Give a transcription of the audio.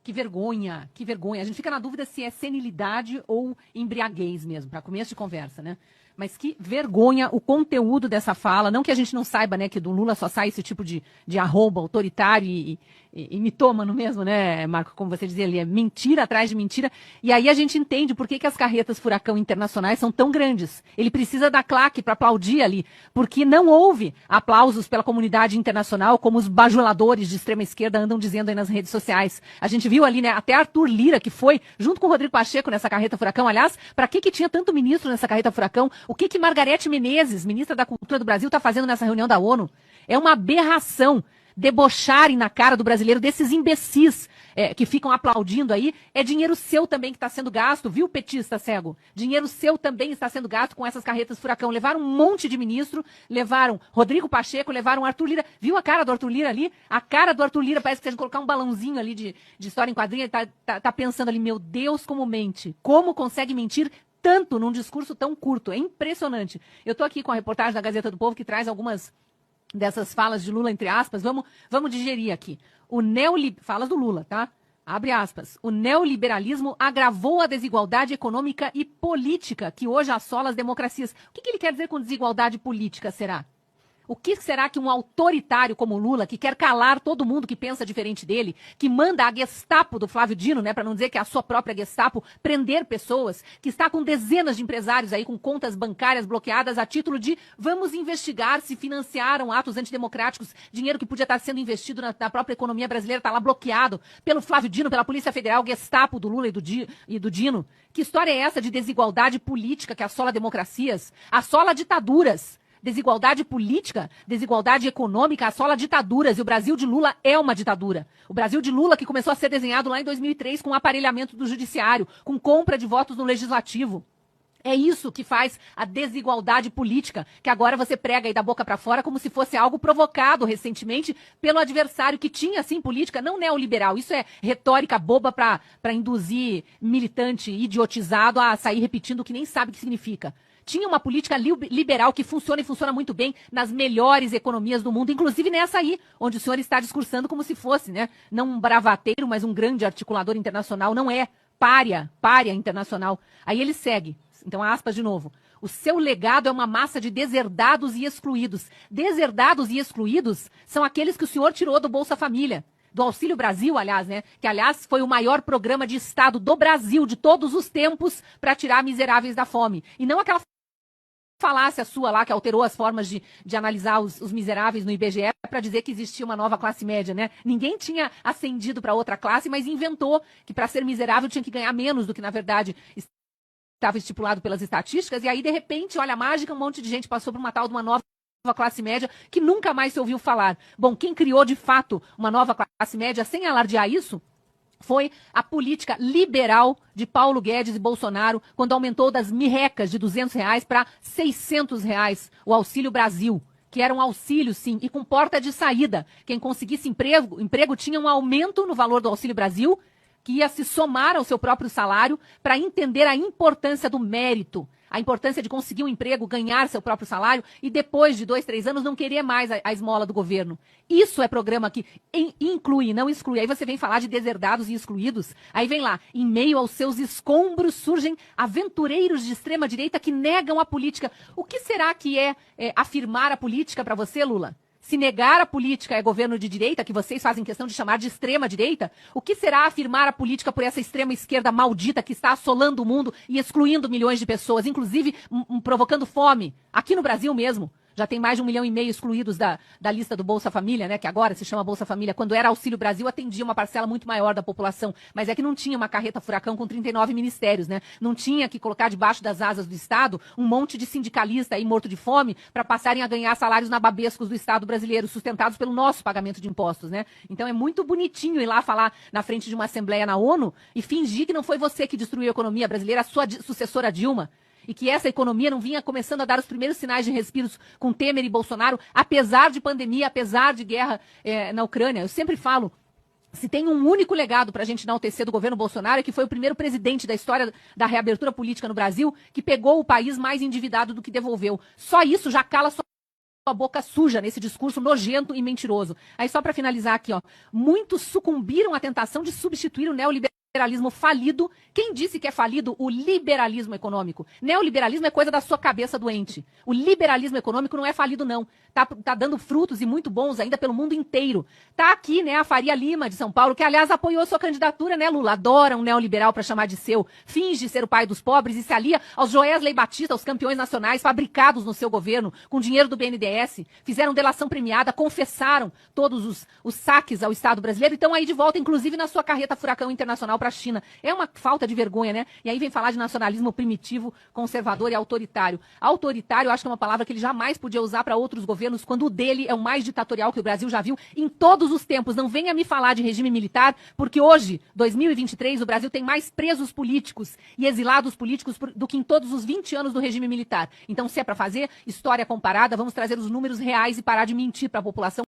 Que vergonha, que vergonha. A gente fica na dúvida se é senilidade ou embriaguez mesmo, para começo de conversa, né? Mas que vergonha o conteúdo dessa fala. Não que a gente não saiba, né, que do Lula só sai esse tipo de arroba autoritário e mitômano mesmo, né, Marco? Como você dizia ali, é mentira atrás de mentira. E aí a gente entende por que as carretas furacão internacionais são tão grandes. Ele precisa da claque para aplaudir ali, porque não houve aplausos pela comunidade internacional, como os bajuladores de extrema esquerda andam dizendo aí nas redes sociais. A gente viu ali, né, até Arthur Lira, que foi junto com o Rodrigo Pacheco nessa carreta furacão. Aliás, para que tinha tanto ministro nessa carreta furacão? O que Margarete Menezes, ministra da Cultura do Brasil, está fazendo nessa reunião da ONU? É uma aberração debocharem na cara do brasileiro desses imbecis que ficam aplaudindo aí. É dinheiro seu também que está sendo gasto, viu, petista cego? Dinheiro seu também está sendo gasto com essas carretas furacão. Levaram um monte de ministro, levaram Rodrigo Pacheco, levaram Arthur Lira. Viu a cara do Arthur Lira ali? A cara do Arthur Lira parece que se a gente colocar um balãozinho ali de história em quadrinho, ele tá pensando ali, meu Deus, como mente. Como consegue mentir tanto num discurso tão curto? É impressionante. Eu estou aqui com a reportagem da Gazeta do Povo que traz algumas dessas falas de Lula, entre aspas. Vamos digerir aqui. Falas do Lula, tá? Abre aspas. O neoliberalismo agravou a desigualdade econômica e política que hoje assola as democracias. O que ele quer dizer com desigualdade política, será? O que será que um autoritário como Lula, que quer calar todo mundo que pensa diferente dele, que manda a Gestapo do Flávio Dino, né, para não dizer que é a sua própria Gestapo, prender pessoas, que está com dezenas de empresários aí com contas bancárias bloqueadas a título de vamos investigar se financiaram atos antidemocráticos, dinheiro que podia estar sendo investido na própria economia brasileira, está lá bloqueado pelo Flávio Dino, pela Polícia Federal, Gestapo do Lula e do Dino. Que história é essa de desigualdade política que assola democracias, assola ditaduras? Desigualdade política, desigualdade econômica, assola ditaduras. E o Brasil de Lula é uma ditadura. O Brasil de Lula que começou a ser desenhado lá em 2003 com o aparelhamento do judiciário, com compra de votos no legislativo. É isso que faz a desigualdade política, que agora você prega aí da boca para fora como se fosse algo provocado recentemente pelo adversário que tinha, sim, política não neoliberal. Isso é retórica boba para induzir militante idiotizado a sair repetindo o que nem sabe o que significa. Tinha uma política liberal que funciona e funciona muito bem nas melhores economias do mundo, inclusive nessa aí, onde o senhor está discursando como se fosse, né, não um bravateiro, mas um grande articulador internacional. Não é pária internacional. Aí ele segue. Então, aspas de novo. O seu legado é uma massa de deserdados e excluídos. Deserdados e excluídos são aqueles que o senhor tirou do Bolsa Família. Do Auxílio Brasil, aliás, né? Que, aliás, foi o maior programa de Estado do Brasil de todos os tempos para tirar miseráveis da fome. E não aquela falácia sua lá que alterou as formas de analisar os miseráveis no IBGE para dizer que existia uma nova classe média, né? Ninguém tinha ascendido para outra classe, mas inventou que para ser miserável tinha que ganhar menos do que, na verdade, estava estipulado pelas estatísticas. E aí, de repente, olha a mágica, um monte de gente passou por uma tal de uma nova classe média que nunca mais se ouviu falar. Bom, quem criou, de fato, uma nova classe média sem alardear isso foi a política liberal de Paulo Guedes e Bolsonaro, quando aumentou das mirrecas de R$ 200 para R$ 600 o Auxílio Brasil, que era um auxílio, sim, e com porta de saída. Quem conseguisse emprego tinha um aumento no valor do Auxílio Brasil, que ia se somar ao seu próprio salário para entender a importância do mérito, a importância de conseguir um emprego, ganhar seu próprio salário e depois de 2, 3 anos não querer mais a esmola do governo. Isso é programa que inclui, não exclui. Aí você vem falar de deserdados e excluídos. Aí vem lá, em meio aos seus escombros surgem aventureiros de extrema direita que negam a política. O que será que é afirmar a política para você, Lula? Se negar a política é governo de direita, que vocês fazem questão de chamar de extrema direita, o que será afirmar a política por essa extrema esquerda maldita que está assolando o mundo e excluindo milhões de pessoas, inclusive provocando fome, aqui no Brasil mesmo? Já tem mais de 1,5 milhão excluídos da lista do Bolsa Família, né? Que agora se chama Bolsa Família. Quando era Auxílio Brasil, atendia uma parcela muito maior da população. Mas é que não tinha uma carreta furacão com 39 ministérios, né? Não tinha que colocar debaixo das asas do Estado um monte de sindicalista aí morto de fome para passarem a ganhar salários nababescos do Estado brasileiro, sustentados pelo nosso pagamento de impostos, né? Então é muito bonitinho ir lá falar na frente de uma assembleia na ONU e fingir que não foi você que destruiu a economia brasileira, a sua sucessora Dilma. E que essa economia não vinha começando a dar os primeiros sinais de respiros com Temer e Bolsonaro, apesar de pandemia, apesar de guerra na Ucrânia. Eu sempre falo, se tem um único legado para a gente enaltecer do governo Bolsonaro, é que foi o primeiro presidente da história da reabertura política no Brasil que pegou o país mais endividado do que devolveu. Só isso já cala sua boca suja nesse discurso nojento e mentiroso. Aí só para finalizar aqui, ó, muitos sucumbiram à tentação de substituir o neoliberalismo falido. Quem disse que é falido o liberalismo econômico? Neoliberalismo é coisa da sua cabeça doente. O liberalismo econômico não é falido, não. Tá dando frutos e muito bons ainda pelo mundo inteiro. Tá aqui, né, a Faria Lima de São Paulo, que aliás apoiou sua candidatura, né, Lula? Adora um neoliberal para chamar de seu, finge ser o pai dos pobres e se alia aos Joesley Batista, aos campeões nacionais fabricados no seu governo com dinheiro do BNDES, fizeram delação premiada, confessaram todos os saques ao Estado brasileiro e estão aí de volta, inclusive na sua carreta furacão internacional para a China. É uma falta de vergonha, né? E aí vem falar de nacionalismo primitivo, conservador e autoritário. Autoritário, eu acho que é uma palavra que ele jamais podia usar para outros governos, quando o dele é o mais ditatorial que o Brasil já viu em todos os tempos. Não venha me falar de regime militar, porque hoje, 2023, o Brasil tem mais presos políticos e exilados políticos do que em todos os 20 anos do regime militar. Então, se é para fazer história comparada, vamos trazer os números reais e parar de mentir para a população.